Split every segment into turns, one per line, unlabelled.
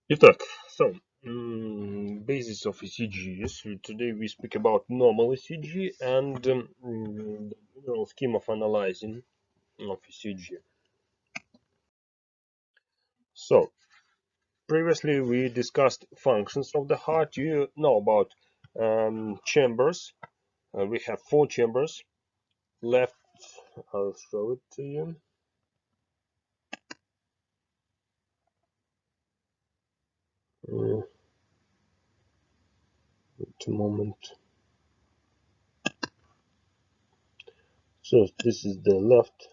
Итак, so basis of ECGs. Today we speak about normal ECG and the general scheme of analyzing of ECG. So previously we discussed functions of the heart. You know about chambers. We have four chambers. Left, I'll show it to you. Wait a moment. So this is the left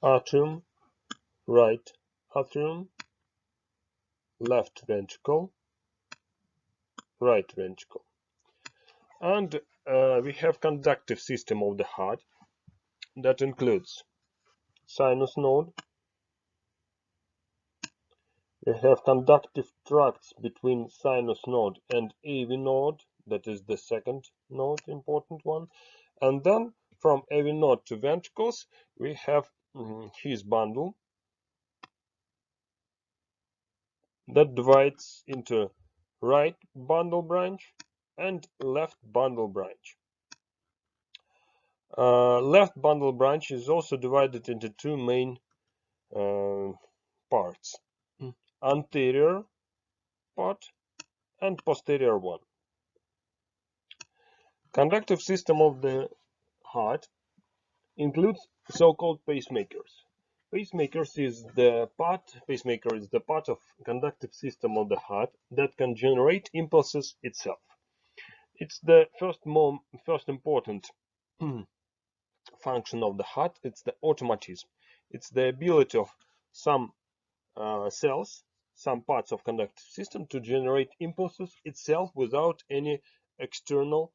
atrium, right atrium, left ventricle, right ventricle. And we have conductive system of the heart that includes sinus node. We have conductive tracts between sinus node and AV node. That is the second node, important one. And then from AV node to ventricles, we have his bundle that divides into right bundle branch and left bundle branch. Left bundle branch is also divided into two main parts: anterior part and posterior one. Conductive system of the heart includes so-called pacemakers. Pacemaker is the part of conductive system of the heart that can generate impulses itself. It's the first important function of the heart. It's the automatism. It's the ability of some cells, some parts of conductive system to generate impulses itself without any external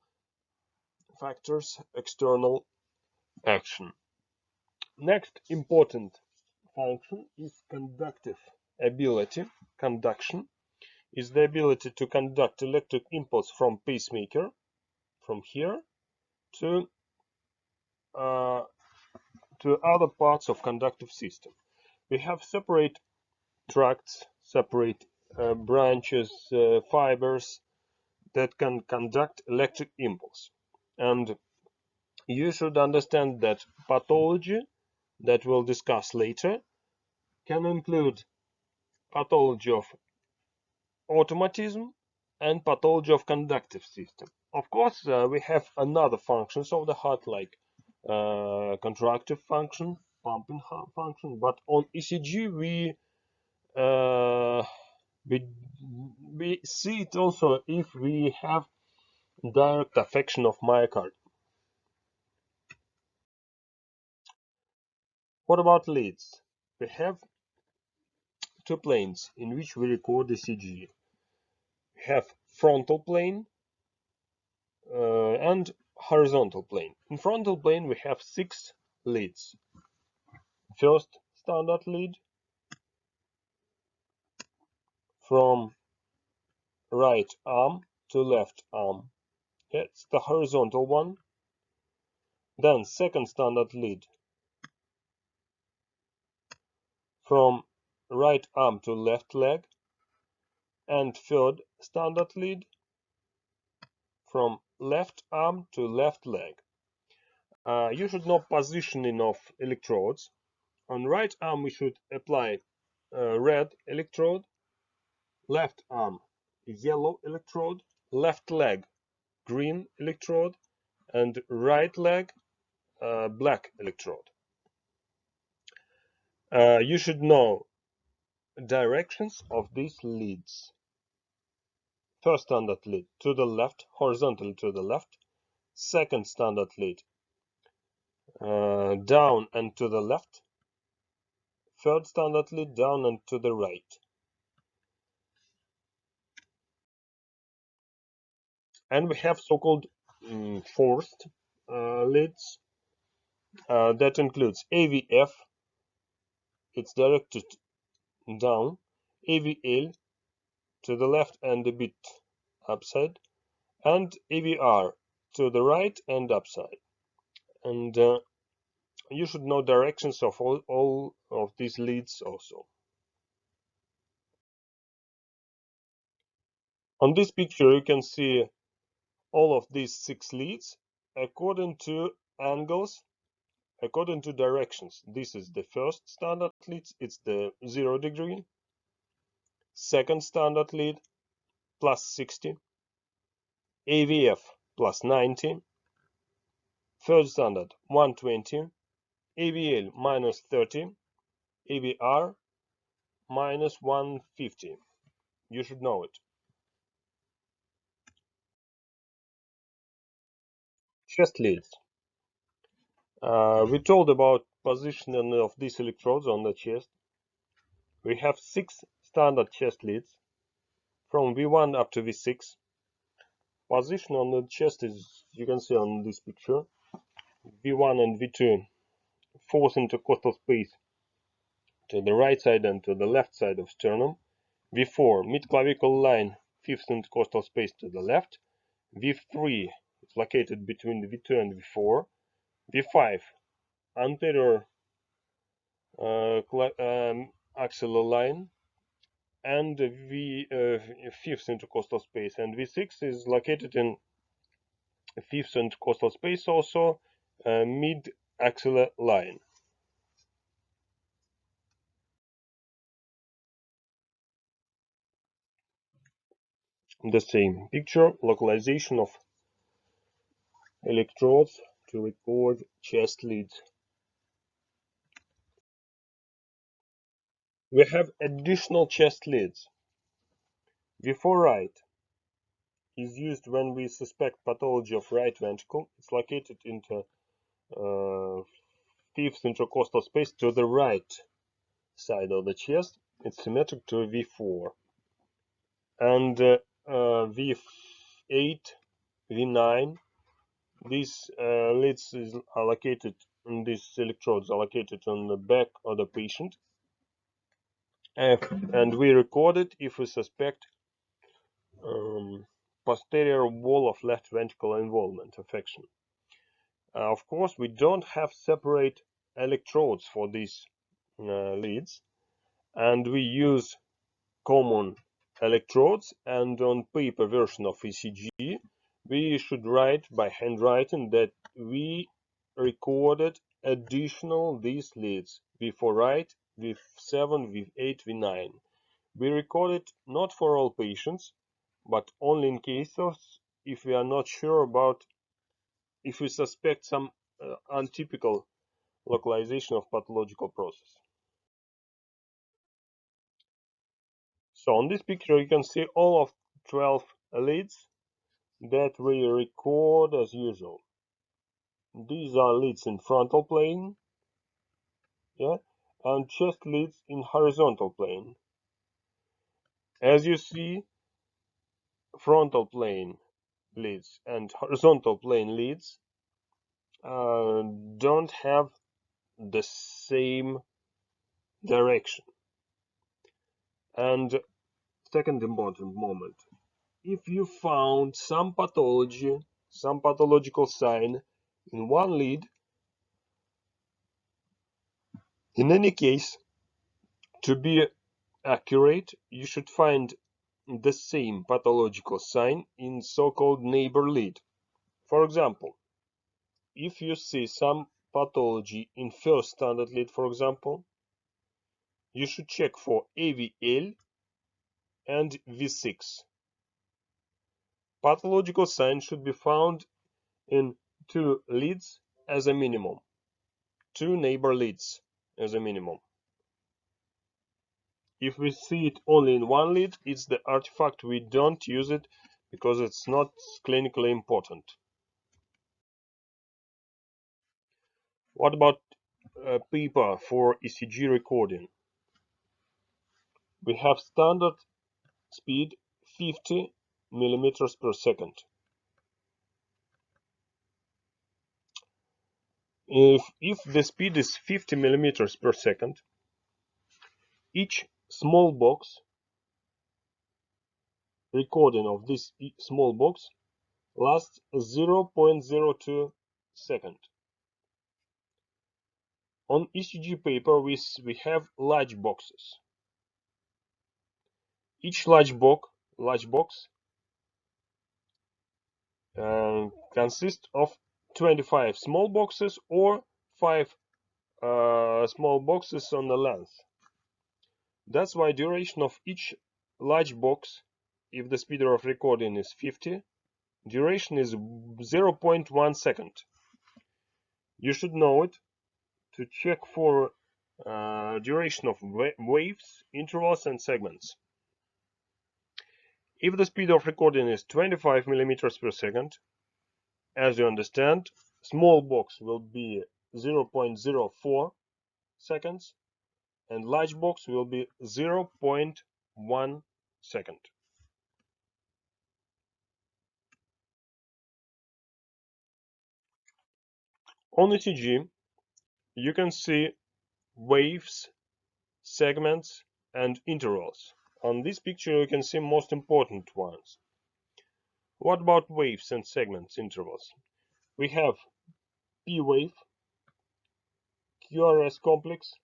factors, external action. Next important function is conductive ability. Conduction is the ability to conduct electric impulse from pacemaker, from here to uh, other parts of conductive system. We have separate tracts, separate branches, fibers that can conduct electric impulse. And you should understand that pathology that we'll discuss later can include pathology of automatism and pathology of conductive system. Of course, we have another functions of the heart like contractive function, pumping function, but on ECG uh, we we see it also if we have direct affection of myocardium. What about leads? We have two planes in which we record ECG. We have frontal plane and horizontal plane. In frontal plane we have six leads. First standard lead from right arm to left arm. It's the horizontal one. Then second standard lead from right arm to left leg. And third standard lead from left arm to left leg. You should know positioning of electrodes. On right arm we should apply red electrode, left arm yellow electrode, left leg green electrode, and right leg black electrode. You should know directions of these leads. First standard lead to the left, horizontally to the left. Second standard lead down and to the left. Third standard lead down and to the right. And we have so-called forced leads that includes AVF, it's directed down, AVL to the left and a bit upside, and AVR to the right and upside. And you should know directions of all of these leads also. On this picture you can see all of these 6 leads according to angles, according to directions. This is the first standard lead, it's the 0 degree. Second standard lead plus 60, AVF plus 90, third standard 120, AVL minus 30, AVR minus 150. You should know it. Chest leads. We told about positioning of these electrodes on the chest. We have 6 standard chest leads from V1 up to V6. Position on the chest is, you can see on this picture, V1 and V2 fourth intercostal space to the right side and to the left side of sternum. V4 mid-clavicle line, fifth intercostal space to the left. V3 is located between the V2 and V4. V5 anterior axillary line and fifth intercostal space, and V6 is located in fifth intercostal space, also mid axillary line. The same picture, localization of electrodes to record chest leads. We have additional chest leads. V4 right is used when we suspect pathology of right ventricle. It's located into fifth intercostal space to the right side of the chest. It's symmetric to V4. And V8, V9, these leads are located, these electrodes are located on the back of the patient. And we record it if we suspect posterior wall of left ventricle involvement affection. Of course, we don't have separate electrodes for these leads, and we use common electrodes, and on paper version of ECG we should write by handwriting that we recorded additional these leads V4 right, V7, V8, V9. We record it not for all patients, but only in cases if we are not sure about, if we suspect some untypical localization of pathological process. So on this picture you can see all of 12 leads that we record as usual. These are leads in frontal plane, yeah, and chest leads in horizontal plane. As you see, frontal plane leads and horizontal plane leads don't have the same direction. And second important moment, if you found some pathology, some pathological sign in one lead, in any case, to be accurate, you should find the same pathological sign in so-called neighbor lead. For example, if you see some pathology in first standard lead, for example, you should check for AVL and V6. Pathological sign should be found in 2 leads as a minimum, 2 neighbor leads as a minimum. If we see it only in 1 lead, it's the artifact, we don't use it because it's not clinically important. What about paper for ECG recording? We have standard speed 50 millimeters per second. If the speed is 50 millimeters per second, each small box recording of this small box lasts 0.02 second. On ECG paper we have large boxes. Each large box consists of 25 small boxes or 5 small boxes on the length. That's why duration of each large box, if the speed of recording is 50, duration is 0.1 second. You should know it to check for duration of waves, intervals, and segments. If the speed of recording is 25 millimeters per second, as you understand, small box will be 0.04 seconds and large box will be 0.1 second. On ECG, you can see waves, segments, and intervals. On this picture, you can see most important ones. What about waves and segments, intervals? We have P wave, QRS complex,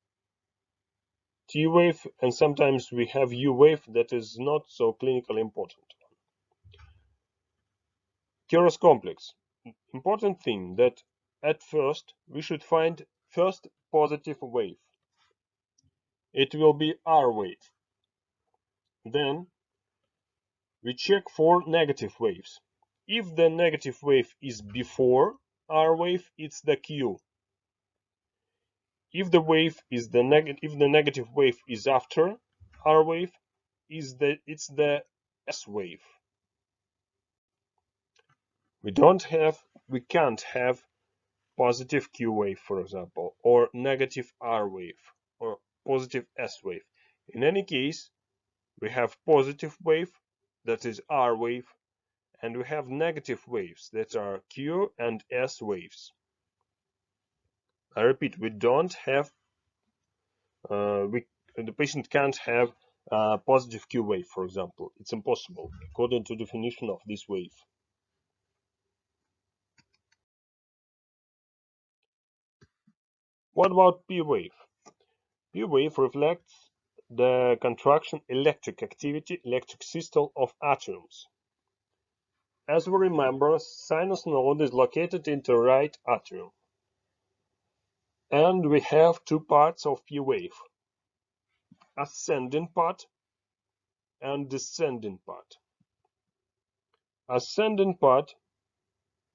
T wave, and sometimes we have U wave that is not so clinically important. QRS complex. Important thing that at first we should find first positive wave. It will be R wave. Then we check for negative waves. If the negative wave is before R wave, it's the Q. If the negative wave is after R wave, it's the S wave. We can't have positive Q wave, for example, or negative R wave, or positive S wave. In any case, we have positive wave, that is R wave, and we have negative waves, that are Q and S waves. I repeat, we don't have, the patient can't have positive Q wave, for example. It's impossible, according to definition of this wave. What about P wave? P wave reflects the contraction electric activity, electric systole of atoms. As we remember, sinus node is located in the right atrium. And we have two parts of P wave, ascending part and descending part. Ascending part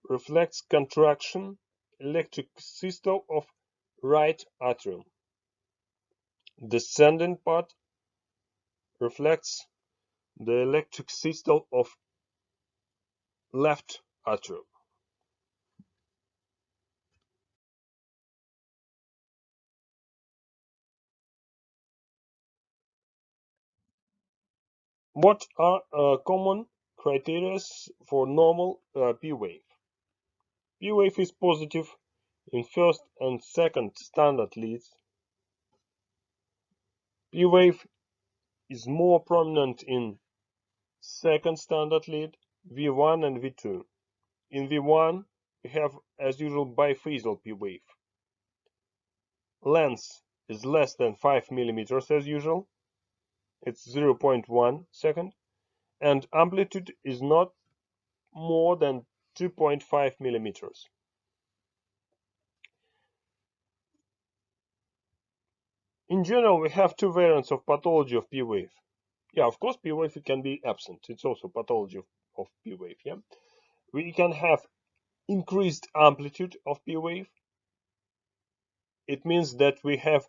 reflects contraction electric systole of right atrium. Descending part reflects the electric systole of left atrium. What are common criteria for normal P wave? P wave is positive in first and second standard leads. P wave is more prominent in second standard lead, V1 and V2. In V1, we have, as usual, biphasal P wave. Length is less than 5 millimeters as usual. It's 0.1 second. And amplitude is not more than 2.5 millimeters. In general, we have two variants of pathology of P wave. Yeah, of course, P wave can be absent. It's also pathology of P wave. Yeah, we can have increased amplitude of P wave. It means that we have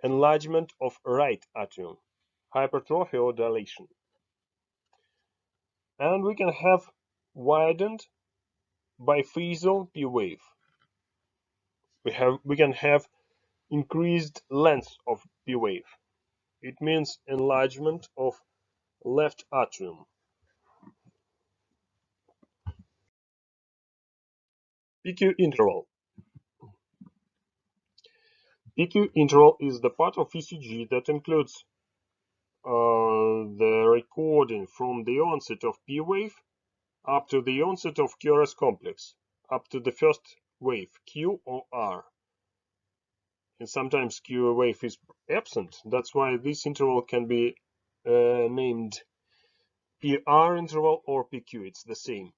enlargement of right atrium, hypertrophy or dilation. And we can have widened biphasal P wave. We can have increased length of P wave. It means enlargement of left atrium. PQ interval. PQ interval is the part of ECG that includes the recording from the onset of P wave up to the onset of QRS complex, up to the first wave, Q or R. And sometimes Q wave is absent. That's why this interval can be named PR interval or PQ. It's the same.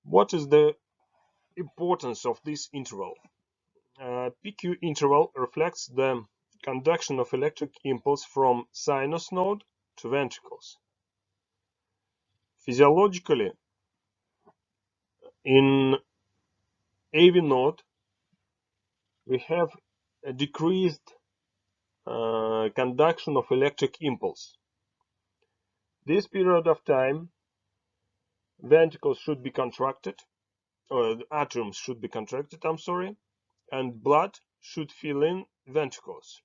What is the importance of this interval? PQ interval reflects the conduction of electric impulse from sinus node to ventricles. Physiologically, in AV node, we have a decreased conduction of electric impulse. This period of time, ventricles should be contracted, or the atriums should be contracted, and blood should fill in ventricles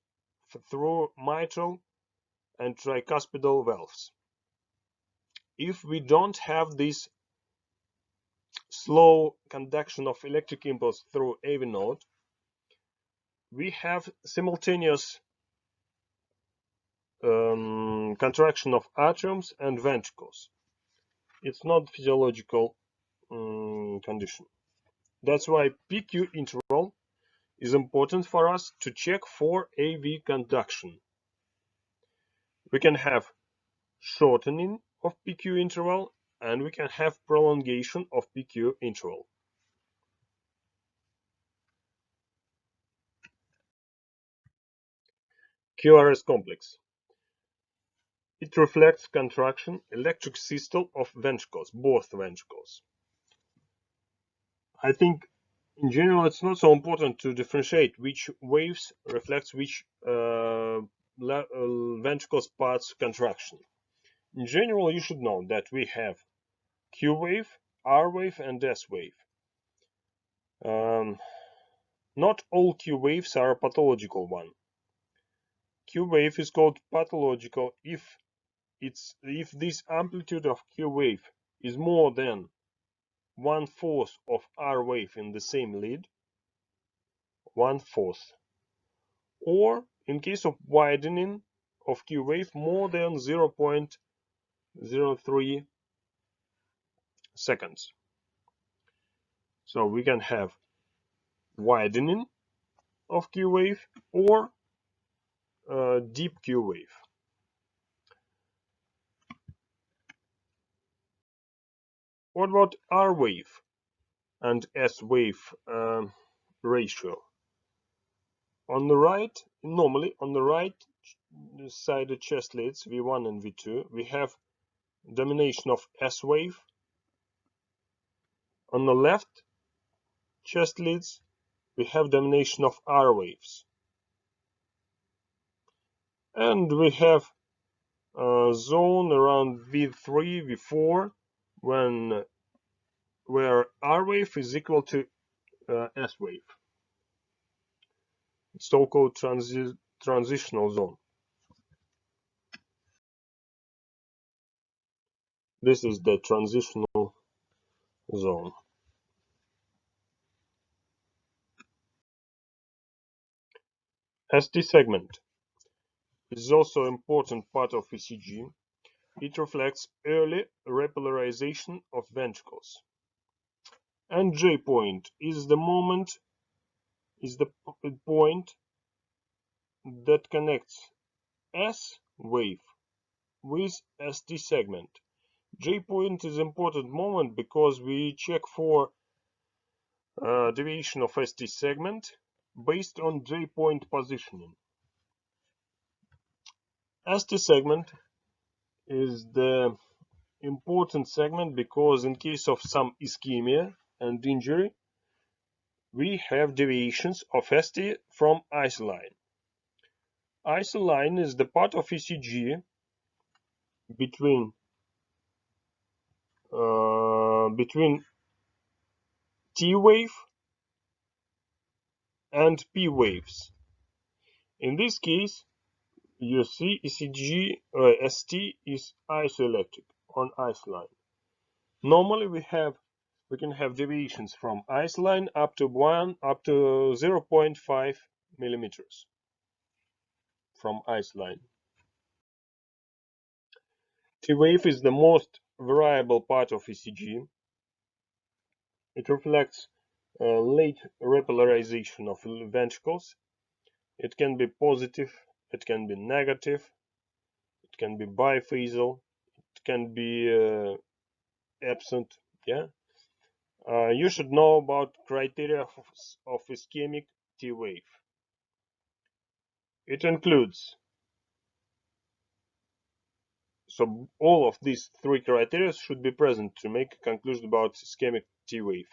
through mitral and tricuspidal valves. If we don't have this slow conduction of electric impulse through AV node, we have simultaneous contraction of atriums and ventricles. It's not physiological condition. That's why PQ interval is important for us to check for AV conduction. We can have shortening of PQ interval and we can have prolongation of PQ interval. QRS complex. It reflects contraction, electric systole of ventricles, both ventricles. I think in general it's not so important to differentiate which waves reflects which ventricles parts contraction. In general, you should know that we have Q wave, R wave, and S wave. Not all Q waves are a pathological one. Q wave is called pathological if this amplitude of Q wave is more than 1/4 of R wave in the same lead, 1/4, or in case of widening of Q wave more than 0.03 seconds. So we can have widening of Q wave or deep Q wave. What about R wave and S wave ratio? On the right, normally on the right sided chest leads V1 and V2, we have domination of S wave. On the left chest leads, we have domination of R waves. And we have a zone around V3, V4, where R wave is equal to S wave. It's so-called transitional zone. This is the transitional zone. ST segment is also an important part of ECG. It reflects early repolarization of ventricles. And J point is the point that connects S wave with ST segment. J point is important moment because we check for deviation of ST segment based on J point positioning. ST segment is the important segment because in case of some ischemia and injury, we have deviations of ST from isoline. Isoline is the part of ECG between T wave and P waves. In this case, you see ECG ST is isoelectric on isoline. Normally we can have deviations from isoline up to 0.5 millimeters from isoline. T wave is the most variable part of ECG. It reflects late repolarization of ventricles. It can be positive, it can be negative, it can be biphasal, it can be absent. Yeah, You should know about criteria of ischemic T wave. It includes, so all of these three criteria should be present to make a conclusion about ischemic T wave.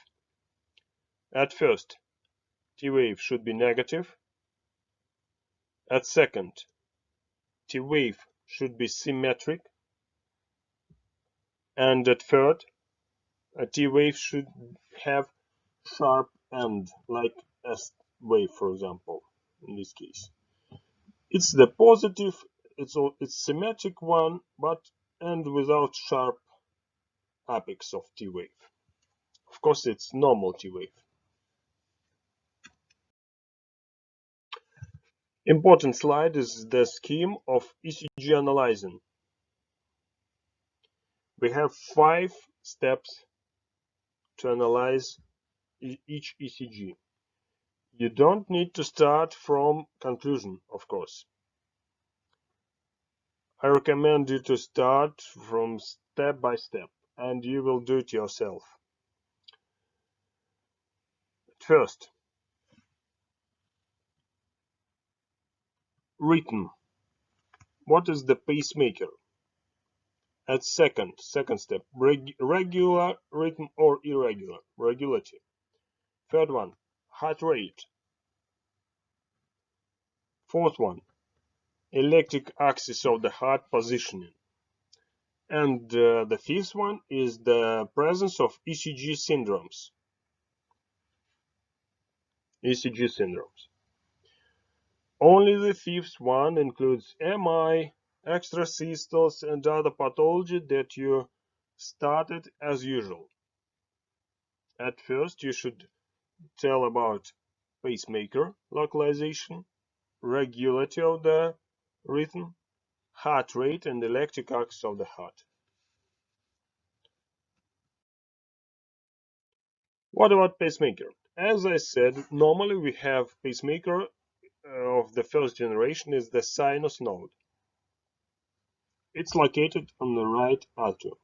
At first, T wave should be negative. At second, T wave should be symmetric. And at third, a T wave should have sharp end, like S wave, for example, in this case. It's the positive, it's symmetric one, but and without sharp apex of T wave. Of course, it's normal T wave. Important slide is the scheme of ECG analyzing. We have 5 steps to analyze each ECG. You don't need to start from conclusion, of course. I recommend you to start from step by step, and you will do it yourself. First, rhythm. What is the pacemaker? At second step, regular rhythm or irregular, regularity. Third one, heart rate. Fourth one, electric axis of the heart positioning. And the fifth one is the presence of ECG syndromes. ECG syndromes. Only the fifth one includes MI, extrasystoles, and other pathology that you started as usual. At first, you should tell about pacemaker localization, regularity of the rhythm, heart rate, and electric axis of the heart. What about pacemaker? As I said, normally we have pacemaker of the first generation is the sinus node. It's located on the right atrium.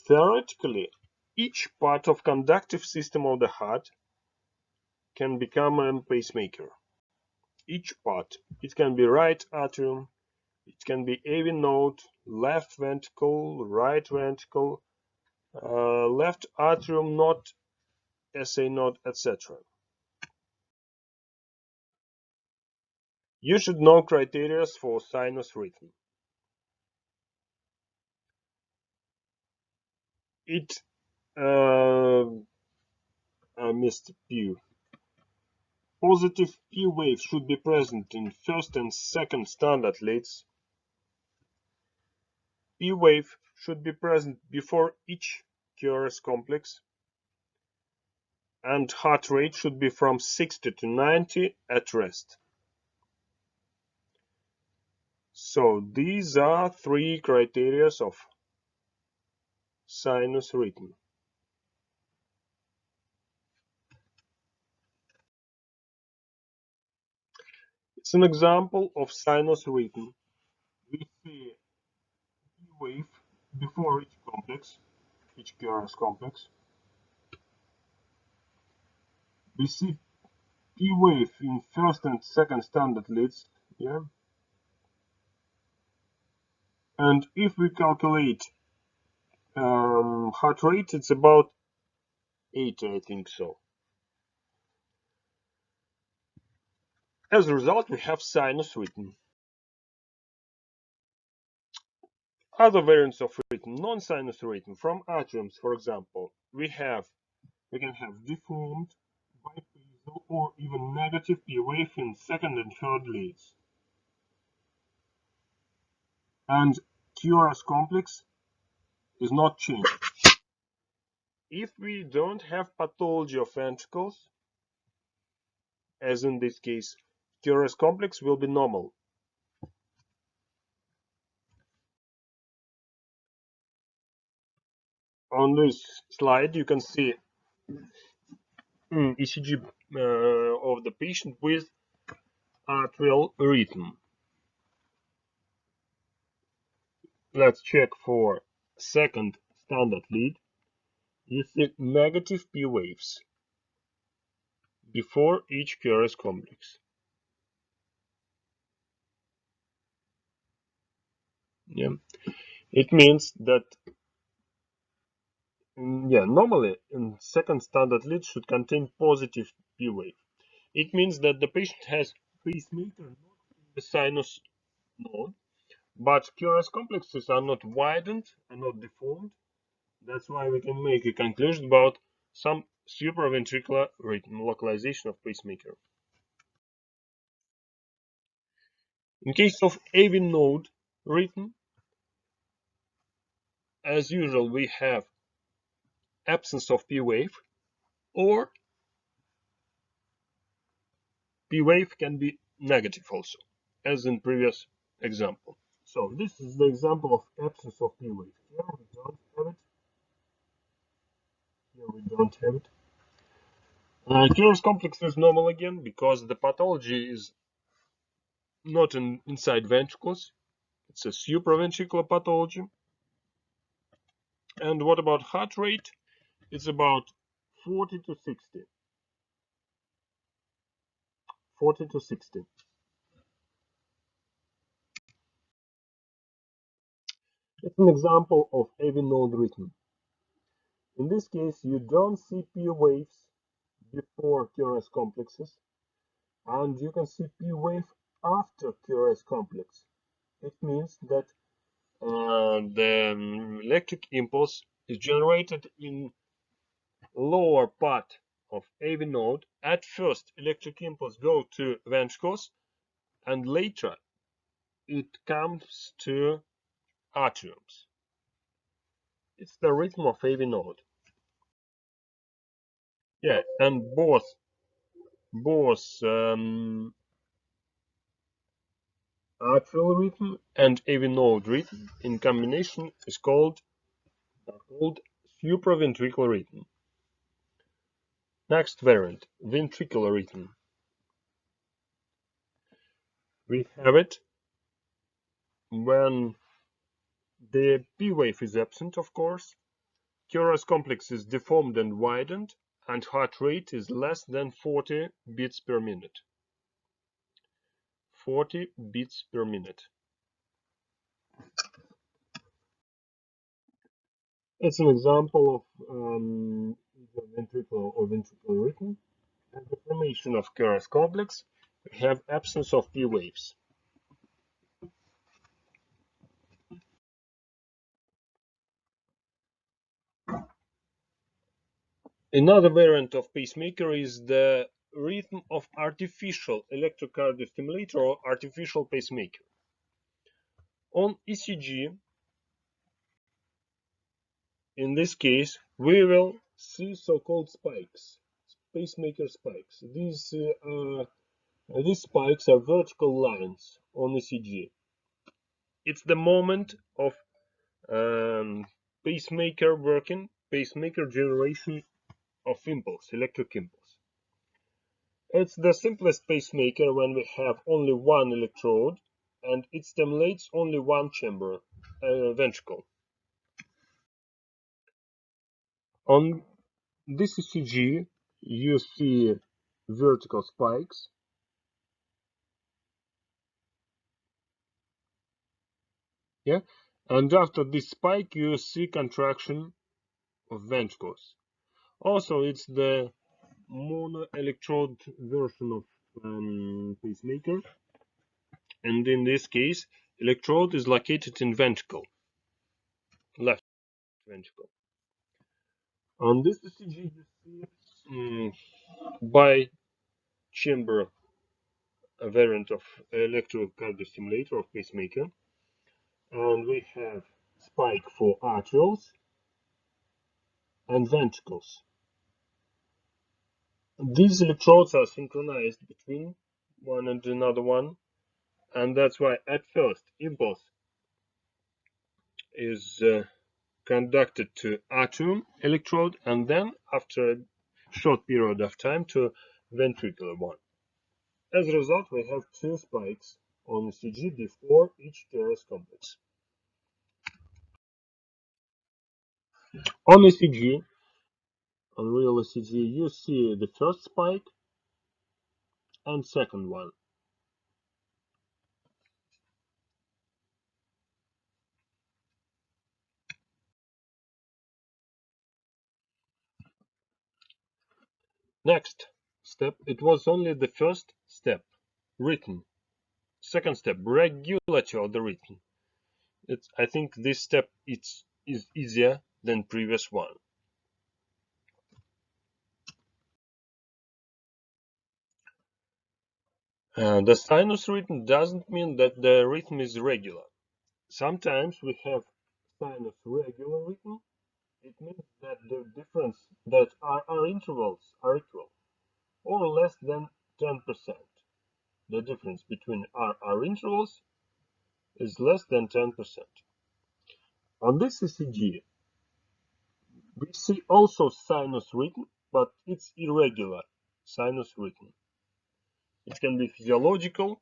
Theoretically, each part of conductive system of the heart can become a pacemaker. Each part. It can be right atrium, it can be AV node, left ventricle, right ventricle, left atrium node, SA node, etc. You should know criteria for sinus rhythm. I missed P. Positive P wave should be present in first and second standard leads. P wave should be present before each QRS complex, and heart rate should be from 60 to 90 at rest. So these are 3 criteria of sinus rhythm. It's an example of sinus rhythm. We see P wave before each complex, each QRS complex. We see P wave in first and second standard leads, yeah. And if we calculate heart rate, it's about 80, I think so. As a result, we have sinus rhythm. Other variants of rhythm, non-sinus rhythm from atriums, for example, we can have deformed, biphasal, or even negative P wave in second and third leads. And QRS complex is not changed. If we don't have pathology of ventricles, as in this case, QRS complex will be normal. On this slide, you can see ECG of the patient with atrial rhythm. Let's check for second standard lead. you see negative P waves before each QRS complex. Yeah. It means that normally second standard lead should contain positive P wave. It means that the patient has pacemaker not in the sinus node, but QRS complexes are not widened and not deformed. That's why we can make a conclusion about some supraventricular rhythm localization of pacemaker. In case of AV node rhythm, as usual, we have absence of P wave, or P wave can be negative also, as in previous example. So this is the example of absence of P wave. Here we don't have it. Here we don't have it. QRS complex is normal again because the pathology is not inside ventricles. It's a supraventricular pathology. And what about heart rate? It's about 40 to 60. 40 to 60. It's an example of AV node rhythm. In this case, you don't see P waves before QRS complexes, and you can see P wave after QRS complex. It means that the electric impulse is generated in lower part of AV node. At first, electric impulse go to ventricles, and later it comes to atriums. It's the rhythm of AV node. Yeah, and both atrial rhythm and AV node rhythm in combination is called supraventricular rhythm. Next variant, ventricular rhythm. We have it when the P wave is absent, of course, QRS complex is deformed and widened, and heart rate is less than 40 beats per minute. 40 beats per minute. It's an example of either ventricular or ventricular rhythm. And the formation of QRS complex, we have absence of P waves. Another variant of pacemaker is the rhythm of artificial electrocardiostimulator or artificial pacemaker. On ECG, in this case, we will see so-called spikes, pacemaker spikes. These spikes are vertical lines on ECG. It's the moment of pacemaker working, pacemaker generation of impulse, electric impulse. It's the simplest pacemaker when we have only one electrode and it stimulates only one chamber, ventricle. On this ECG, you see vertical spikes. Yeah, and after this spike, you see contraction of ventricles. Also, it's the monoelectrode version of pacemaker, and in this case, electrode is located in ventricle, left ventricle. On this ECG, you see bi-chamber variant of electrocardiostimulator of pacemaker, and we have spike for arterioles and ventricles. These electrodes are synchronized between one and another one, and that's why at first impulse is conducted to atrium electrode, and then after a short period of time to ventricular one. As a result, we have two spikes on ECG before each QRS complex. On ECG, on real ECG, you see the first spike and second one. Next step, it was only the first step, written. Second step, regulatory of the written. I think this step is easier than previous one. The sinus rhythm doesn't mean that the rhythm is regular. Sometimes we have sinus regular rhythm. It means that the difference that our intervals are equal or less than 10%. The difference between our intervals is less than 10%. On this ECG, we see also sinus rhythm, but it's irregular sinus rhythm. It can be physiological,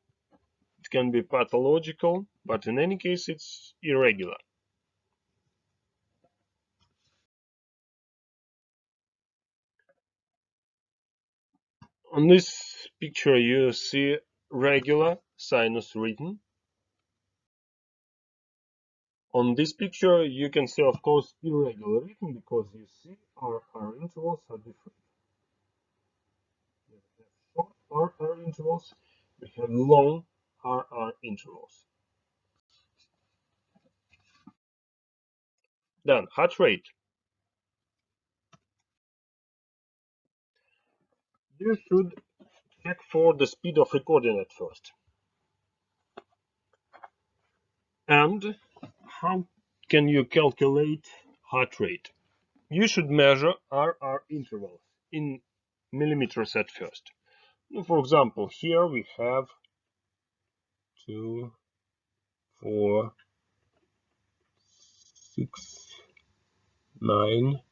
it can be pathological, but in any case it's irregular. On this picture you see regular sinus rhythm. On this picture you can see, of course, irregular rhythm because you see our intervals are different. We have short RR intervals, we have long RR intervals. Then heart rate. You should check for the speed of recording at first. And how can you calculate heart rate? You should measure RR intervals in millimeters at first. For example, here we have 2, 4, 6, 9,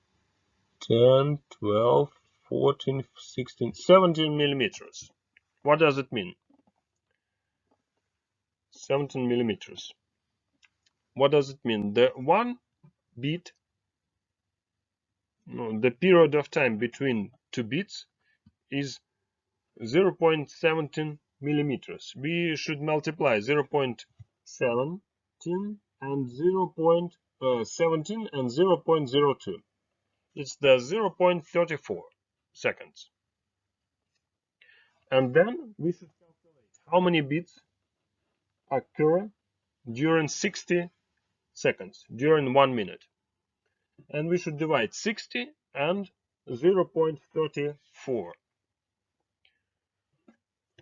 10, 12, 14, 16, 17 millimeters. What does it mean? 17 millimeters. What does it mean? The one beat, no, the period of time between two beats is 0.17 millimeters. We should multiply 0.17 and 0.17 and 0.02. It's the 0.34 seconds. And then we should calculate how many beats occur during 60 seconds, during 1 minute. And we should divide 60 and 0.34.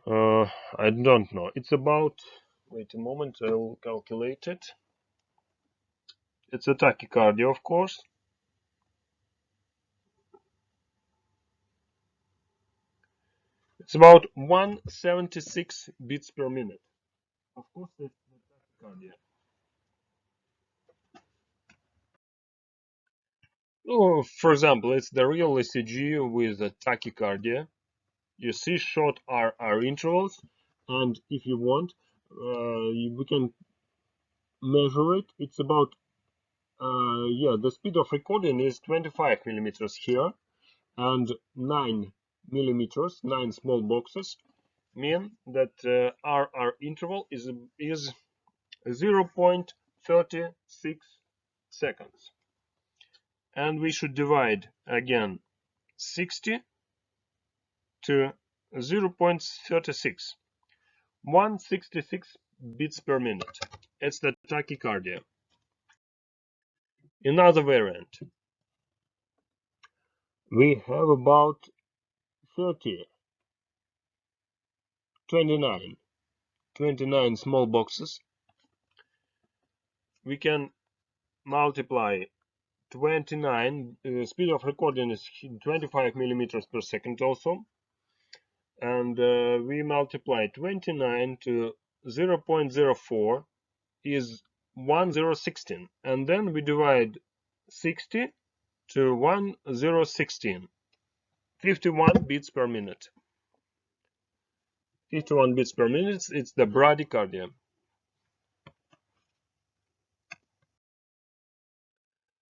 I don't know. It's about, wait a moment, I'll calculate it. It's a tachycardia, of course. It's about 176 beats per minute. Of course, it's the tachycardia. Oh, for example, it's the real ECG with a tachycardia. You see short RR intervals, and if you want, we can measure it. It's about, the speed of recording is 25 millimeters here, and 9 millimeters, 9 small boxes, mean that RR interval is 0.36 seconds. And we should divide again 60 to 0.36, 166 beats per minute. It's the tachycardia. Another variant. We have about 30, 29 small boxes. We can multiply 29, speed of recording is 25 millimeters per second also, and we multiply 29 to 0.04 is 1016, and then we divide 60 to 1016, 51 beats per minute. 51 beats per minute, it's the bradycardia.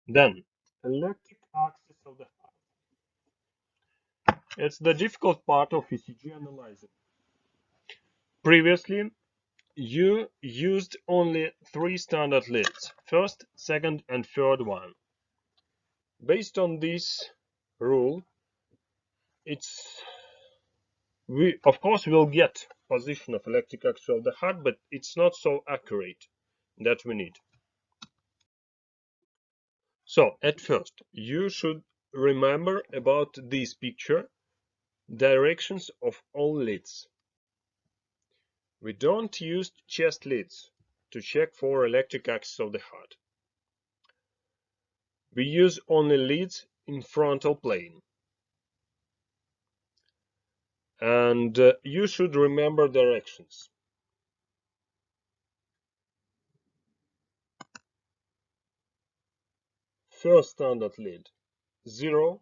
Then, electric axis of the heart. It's the difficult part of ECG analyzing. Previously, you used only 3 standard leads, first, second, and third one. Based on this rule, we of course will get position of electric axis of the heart, but it's not so accurate that we need. So at first, you should remember about this picture, directions of all leads. We don't use chest leads to check for electric axis of the heart. We use only leads in frontal plane. And you should remember directions. First standard lead, 0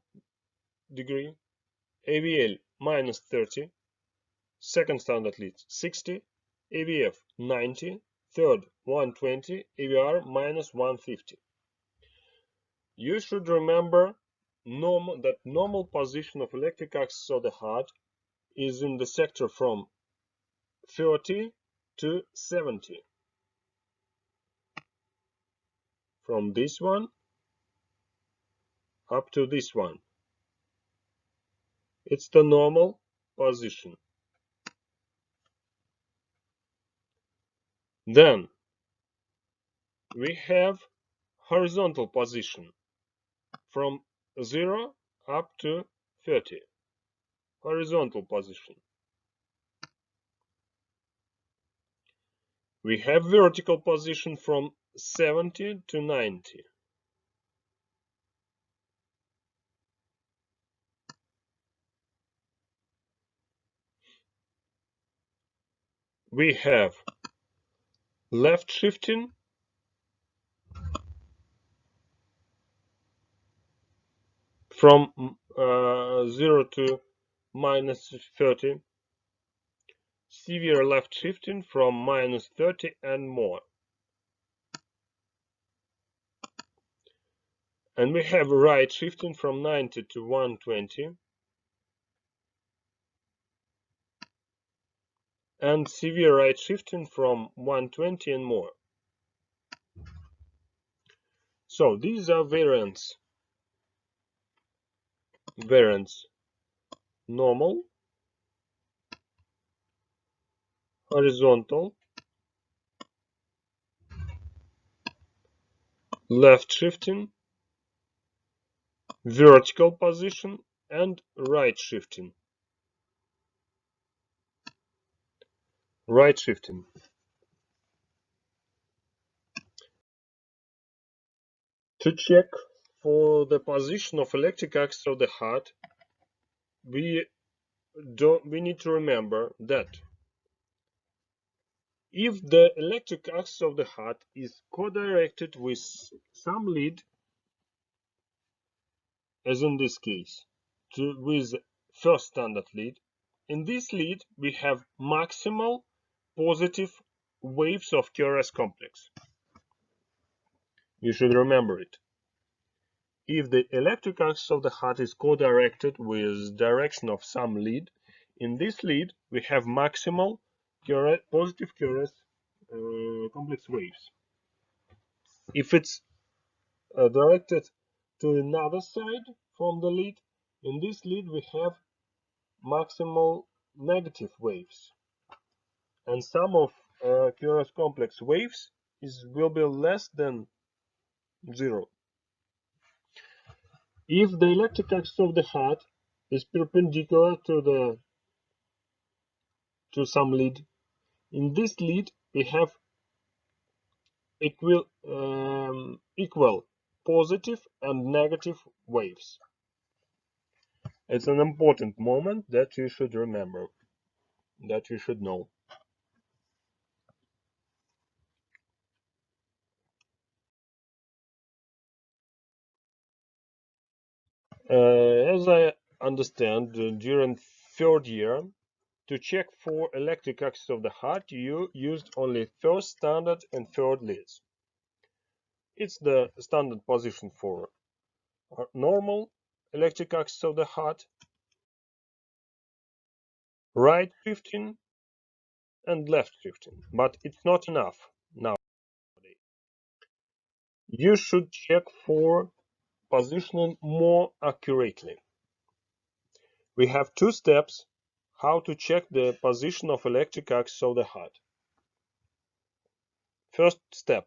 degree, AVL minus 30. Second standard lead, 60, AVF 90. Third, 120, AVR minus 150. You should remember that normal position of electric axis of the heart is in the sector from 30 to 70. From this one up to this one. It's the normal position. Then we have horizontal position from 0 up to 30. Horizontal position. We have vertical position from 70 to 90. We have left shifting from 0 to minus 30. Severe left shifting from minus 30 and more. And we have right shifting from 90 to 120. And severe right shifting from 120 and more. So these are variants. Variants: normal, horizontal, left shifting, vertical position, and right shifting. Right shifting. To check for the position of electric axis of the heart, we need to remember that if the electric axis of the heart is co-directed with some lead, as in this case, with first standard lead, in this lead we have maximal positive waves of QRS complex. You should remember it. If the electric axis of the heart is co-directed with direction of some lead, in this lead we have maximal positive QRS complex waves. If it's directed to another side from the lead, in this lead we have maximal negative waves, and sum of QRS complex waves will be less than 0. If the electric axis of the heart is perpendicular to some lead, in this lead we have equal positive and negative waves. It's an important moment that you should remember, that you should know. As I understand, during third year, to check for electric axis of the heart, you used only first standard and third leads. It's the standard position for normal electric axis of the heart, right 15 and left 15, but it's not enough nowadays. You should check for positioning more accurately. We have two steps how to check the position of electric axis of the HUD. First step,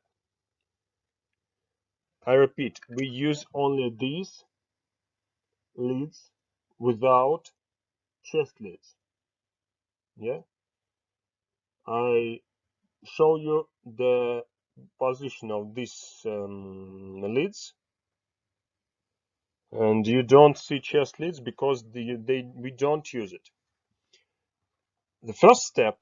I repeat, we use only these leads without chest leads. Yeah, I show you the position of these leads, and you don't see chest leads because we don't use it. The first step,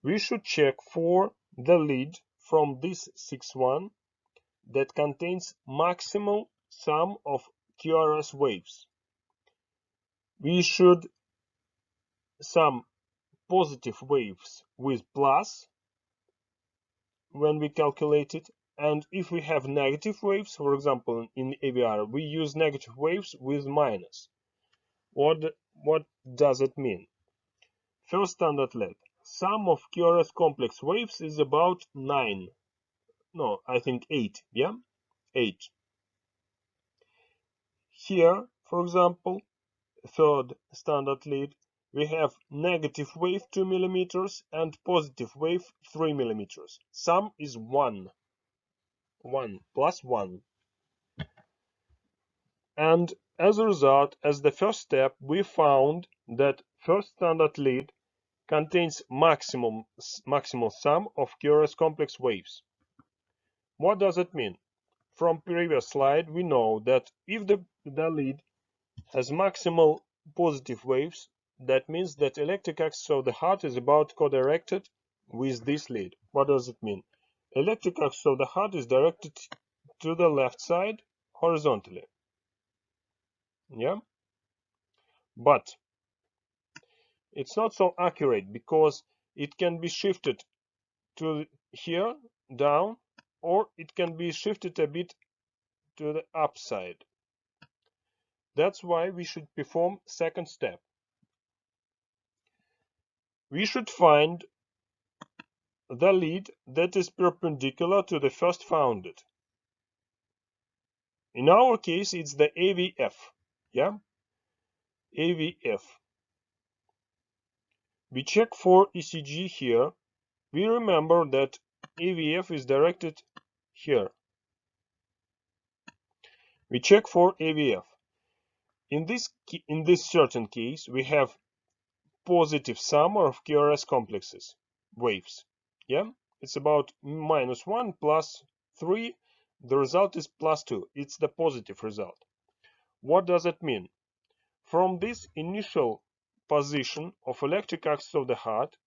we should check for the lead from this 6.1 that contains maximal sum of QRS waves. We should sum positive waves with plus when we calculate it, and if we have negative waves, for example in AVR, we use negative waves with minus. What does it mean? First standard LED. Sum of QRS complex waves is about 9. No, I think 8. Yeah? 8. Here, for example, third standard lead, we have negative wave 2 millimeters and positive wave 3 millimeters. Sum is 1. 1 plus 1. And as a result, as the first step, we found that first standard lead contains maximal sum of QRS complex waves. What does it mean? From previous slide, we know that if the lead has maximal positive waves, that means that electric axis of the HUD is about co-directed with this lead. What does it mean? Electric axis of the HUD is directed to the left side horizontally. Yeah? But it's not so accurate because it can be shifted to here down, or it can be shifted a bit to the upside. That's why we should perform second step. We should find the lead that is perpendicular to the first founded. In our case, it's the AVF. Yeah, AVF. We check for ECG here. We remember that AVF is directed here. We check for AVF. In this certain case, we have positive sum of QRS complexes, waves. Yeah, it's about -1 plus 3. The result is +2. It's the positive result. What does it mean? From this initial position of electric axis of the HUD,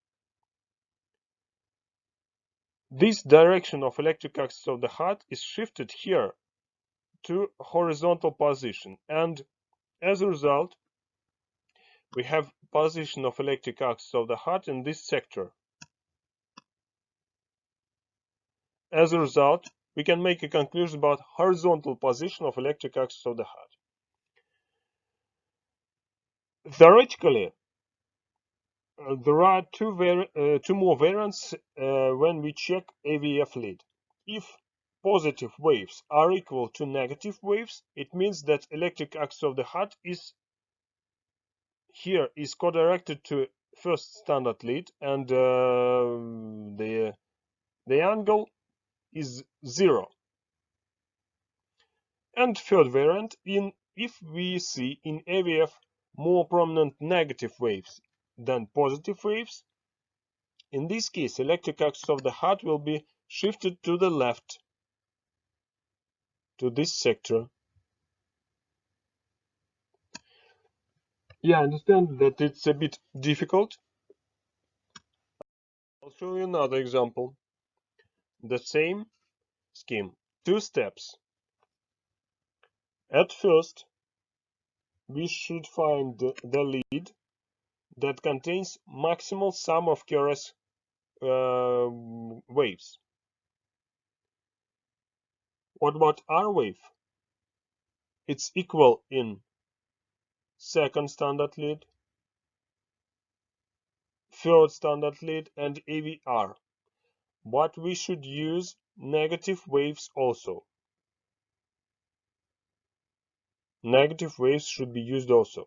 this direction of electric axis of the HUD is shifted here to horizontal position, and as a result, we have position of electric axis of the HUD in this sector. As a result, we can make a conclusion about horizontal position of electric axis of the HUD. Theoretically, there are two more variants when we check AVF lead. If positive waves are equal to negative waves, it means that electric axis of the HUD is co-directed to first standard lead, and the angle is 0. And third variant, if we see in AVF more prominent negative waves than positive waves, in this case electric axis of the HUD will be shifted to the left, to this sector. Yeah, I understand that it's a bit difficult. I'll show you another example. The same scheme, 2 steps. At first, we should find the lead that contains maximal sum of QRS waves. What about R wave? It's equal in second standard lead, third standard lead and AVR, but we should use negative waves also. Negative waves should be used also.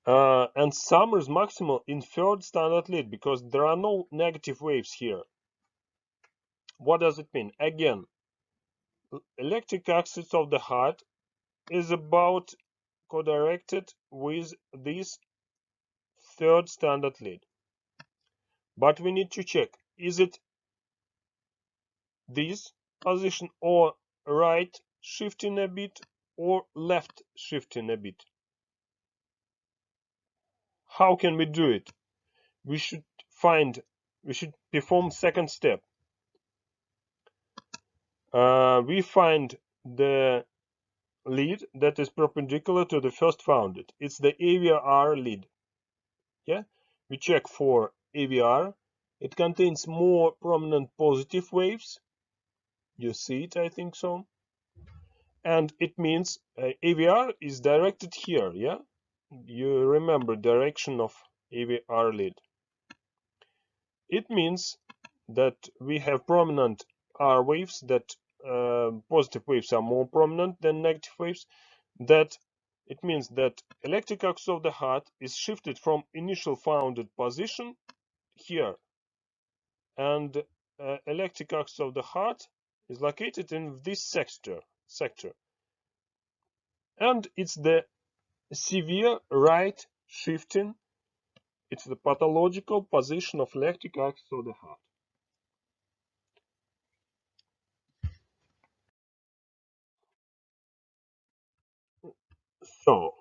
And summer is maximal in third standard lead because there are no negative waves here. What does it mean? Again, electric axis of the heart is about co-directed with this third standard lead. But we need to check, is it this position or right shifting a bit or left shifting a bit? How can we do it? We should perform second step. We find the lead that is perpendicular to the first founded. It's the AVR lead. Yeah, we check for AVR. It contains more prominent positive waves. You see it, I think so. And it means AVR is directed here. Yeah, you remember direction of AVR lead. It means that we have prominent R waves, that positive waves are more prominent than negative waves. That it means that electric axis of the heart is shifted from initial founded position here, and electric axis of the heart is located in this sector, and it's the severe right shifting. It's the pathological position of electric axis of the heart. So